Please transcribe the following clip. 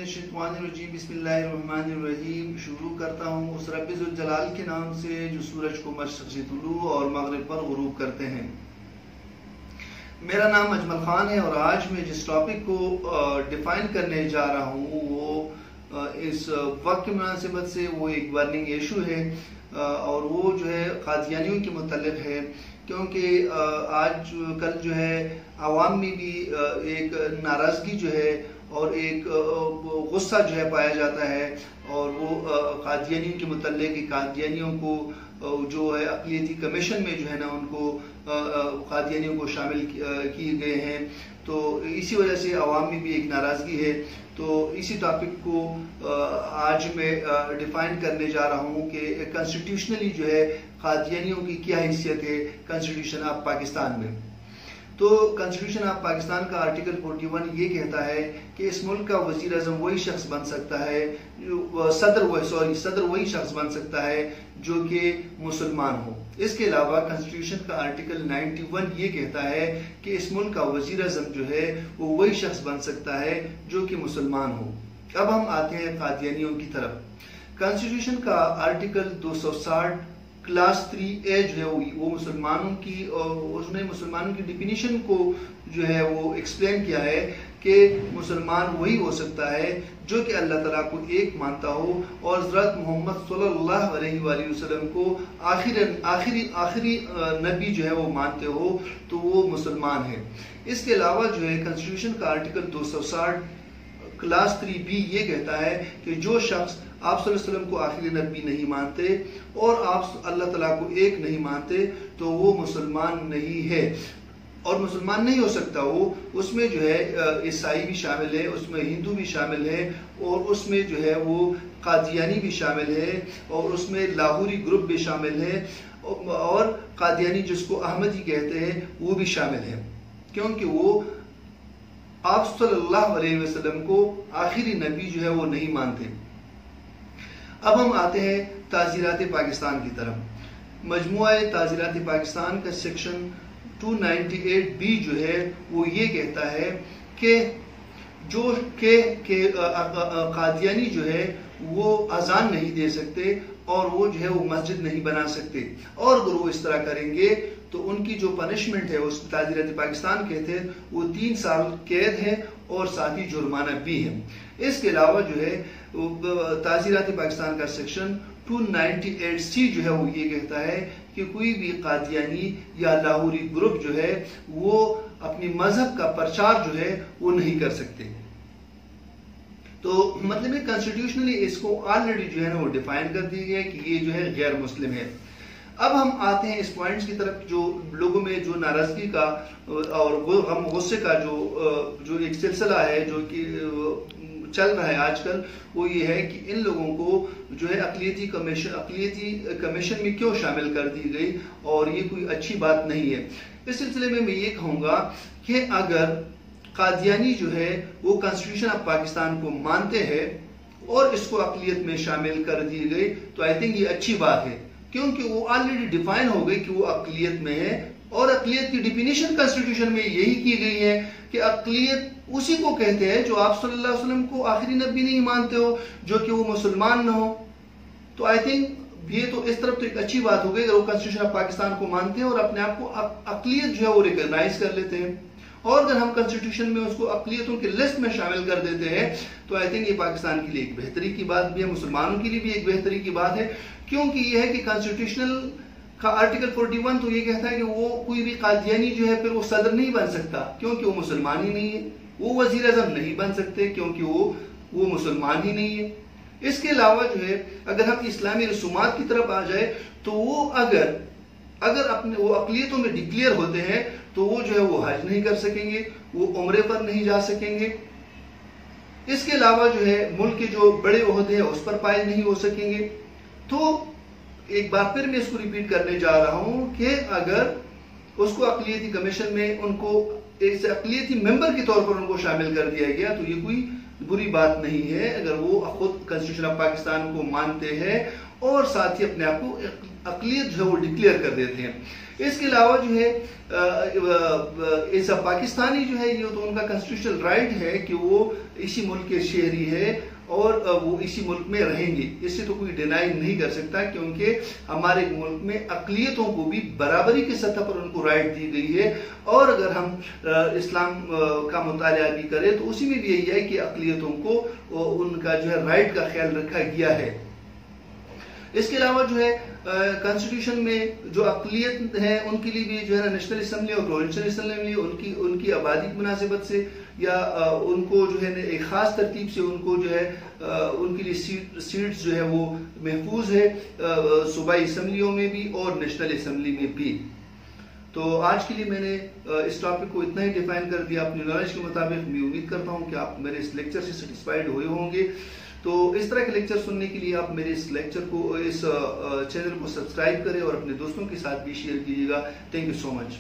बिस्मिल्लाहिर्रहमानिर्रहीम बिस्मिल्लाहिर्रहमानिर्रहीम। शुरू करता हूँ उस रब्बिल जलाल के नाम से जो सूरज को मशरिक़ से तुलू और मगरिब पर गुरूब करते हैं। मेरा नाम अजमल खान है और आज मैं जिस टॉपिक को डिफाइन करने जा रहा हूँ वो इस वक्त की मुनासिबत से वो एक बर्निंग इशू है और वो जो है कादियानियों के मुतल्लिक़ है, क्योंकि आज कल जो है आवाम में भी एक नाराज़गी जो है और एक गुस्सा जो है पाया जाता है और वो कादियानियों के मुतल्लिक़ कादियानियों को जो है अक़लियती कमीशन में जो है ना उनको कादियानियों को शामिल किए गए हैं, तो इसी वजह से आवाम में भी एक नाराज़गी है। तो इसी टॉपिक को आज मैं डिफाइन करने जा रहा हूँ कि कॉन्स्टिट्यूशनली जो है कादियानियों की क्या हैसियत है कॉन्स्टिट्यूशन ऑफ पाकिस्तान में। तो कॉन्स्टिट्यूशन ऑफ पाकिस्तान का आर्टिकल 41 ये कहता है कि इस मुल्क का वज़ीर आज़म वही शख्स बन सकता है, सदर वही शख्स बन सकता है जो कि मुसलमान हो। इसके अलावा कॉन्स्टिट्यूशन का आर्टिकल 91 ये कहता है कि इस मुल्क का वज़ीर आज़म जो है वो वही शख्स बन सकता है जो कि मुसलमान हो। अब हम आते हैं कादियानियों की तरफ। कॉन्स्टिट्यूशन का आर्टिकल 260 क्लास 3A जो है वो मुसलमानों की उसने मुसलमानों की डिफिनीशन को जो है वो एक्सप्लेन किया है कि मुसलमान वही हो सकता है जो कि अल्लाह ताला को एक मानता हो और हज़रत मोहम्मद सल्लल्लाहु अलैहि वसल्लम को आखिरी नबी जो है वो मानते हो, तो वो मुसलमान है। इसके अलावा जो है कॉन्स्टिट्यूशन का आर्टिकल 260 क्लास 3B ये कहता है कि जो शख्स आप सल्लल्लाहु अलैहि वसल्लम को आखिरी नबी नहीं मानते और आप अल्लाह ताला को एक नहीं मानते तो वो मुसलमान नहीं है और मुसलमान नहीं हो सकता। वो उसमें जो है ईसाई भी शामिल है, उसमें हिंदू भी शामिल है और उसमें जो है वो कादियानी भी शामिल है और उसमें लाहौरी ग्रुप भी शामिल है और कादियानी जिसको अहमदी कहते हैं वो भी शामिल है, क्योंकि वो आप सल्लल्लाहु अलैहि वसल्लम को आखिरी नबी जो है वो नहीं मानते। अब हम आते हैं ताज़ीरात पाकिस्तान की तरफ। मजमुआ ताज़ीरात पाकिस्तान का सेक्शन 298B जो है वो ये कहता है कि जो कादियानी जो है वो अजान नहीं दे सकते और वो जो है वो मस्जिद नहीं बना सकते, और अगर वो इस तरह करेंगे तो उनकी जो पनिशमेंट है उस ताज़ीरात पाकिस्तान कहते हैं वो 3 साल कैद है और साथ ही जुर्माना भी है। इसके अलावा जो है ताज़ीरात पाकिस्तान का सेक्शन 298C जो है वो ये कहता है कि कोई भी कादियानी या लाहौरी ग्रुप जो है वो अपनी मजहब का प्रचार जो है वो नहीं कर सकते। तो मतलब कॉन्स्टिट्यूशनली इसको ऑलरेडी जो है ना वो डिफाइन कर दी गई है कि ये जो है गैर मुस्लिम है। अब हम आते हैं इस पॉइंट्स की तरफ जो लोगों में जो नाराजगी का और हम गुस्से का जो एक सिलसिला है जो कि चल रहा है आजकल, वो ये है कि इन लोगों को जो है अक़लियती कमीशन में क्यों शामिल कर दी गई और ये कोई अच्छी बात नहीं है। इस सिलसिले में मैं ये कहूँगा कि अगर कादियानी जो है वो कॉन्स्टिट्यूशन ऑफ पाकिस्तान को मानते हैं और इसको अक़लियत में शामिल कर दी गई तो आई थिंक ये अच्छी बात है, क्योंकि वो ऑलरेडी डिफाइन हो गई कि वो अक़लियत में है और अक़लियत की डिफिनीशन कॉन्स्टिट्यूशन में यही की गई है कि अक़लियत उसी को कहते हैं जो आप सल्लल्लाहु अलैहि वसल्लम को आखिरी नबी नहीं मानते हो, जो कि वो मुसलमान न हो। तो आई थिंक ये तो इस तरफ तो एक अच्छी बात हो गई अगर वो कॉन्स्टिट्यूशन ऑफ पाकिस्तान को मानते हैं और अपने आप को अक़लियत जो है वो रिकॉग्नाइज कर लेते हैं, और अगर हम कॉन्स्टिट्यूशन में उसको अक़लियतों की लिस्ट में शामिल कर देते हैं तो आई थिंक ये पाकिस्तान के लिए एक बेहतरी की बात भी है, मुसलमानों के लिए भी एक बेहतरी की बात है, क्योंकि ये है कि कॉन्स्टिट्यूशनल का आर्टिकल 41 तो ये कहता है कि वो कोई भी कादियानी जो है फिर वो सदर नहीं बन सकता क्योंकि वो मुसलमान ही नहीं है, वो वजीर आज़म नहीं बन सकते क्योंकि वो मुसलमान ही नहीं है। इसके अलावा जो है अगर हम इस्लामी रसूमात की तरफ आ जाए तो वो अगर अपने वो अक़लियतों में डिक्लेयर होते हैं तो वो जो है वो हज नहीं कर सकेंगे, वो उम्रे पर नहीं जा सकेंगे। इसके अलावा जो है मुल्क के जो बड़े ओहदे हैं उस पर फाइज नहीं हो सकेंगे। तो एक बार फिर मैं इसको रिपीट करने जा रहा हूं कि अगर उसको अक़लियती कमीशन में उनको एक अक़लियती मेंबर के तौर पर उनको शामिल कर दिया गया तो ये कोई बुरी बात नहीं है अगर वो खुद कॉन्स्टिट्यूशन ऑफ पाकिस्तान को मानते हैं और साथ ही अपने आप को अक़लियत जो है वो डिक्लेयर कर देते हैं। इसके अलावा जो है इस पाकिस्तानी जो है ये तो उनका कॉन्स्टिट्यूशनल राइट है कि वो इसी मुल्क के शहरी है और वो इसी मुल्क में रहेंगे, इससे तो कोई डिनाई नहीं कर सकता, क्योंकि हमारे मुल्क में अक़लियतों को भी बराबरी की सतह पर उनको राइट दी गई है। और अगर हम इस्लाम का मुताला भी करें तो उसी में भी यही है कि अक़लियतों को उनका जो है राइट का ख्याल रखा गया है। इसके अलावा जो है कॉन्स्टिट्यूशन में जो अक़लियत है उनके लिए भी जो है ना नेशनल असम्बली और प्रोविंशियल असम्बली उनकी आबादी की मुनासिबत से या उनको जो है एक ख़ास तरतीब से उनको जो है उनके लिए सीट्स जो है वो महफूज है सूबाई असम्बलियों में भी और नेशनल असम्बली में भी। तो आज के लिए मैंने इस टॉपिक को इतना ही डिफाइन कर दिया अपनी नॉलेज के मुताबिक। मैं उम्मीद करता हूँ कि आप मेरे इस लेक्चर से सेटिस्फाइड हुए होंगे। तो इस तरह के लेक्चर सुनने के लिए आप मेरे इस लेक्चर को इस चैनल को सब्सक्राइब करें और अपने दोस्तों के साथ भी शेयर कीजिएगा। Thank you so much.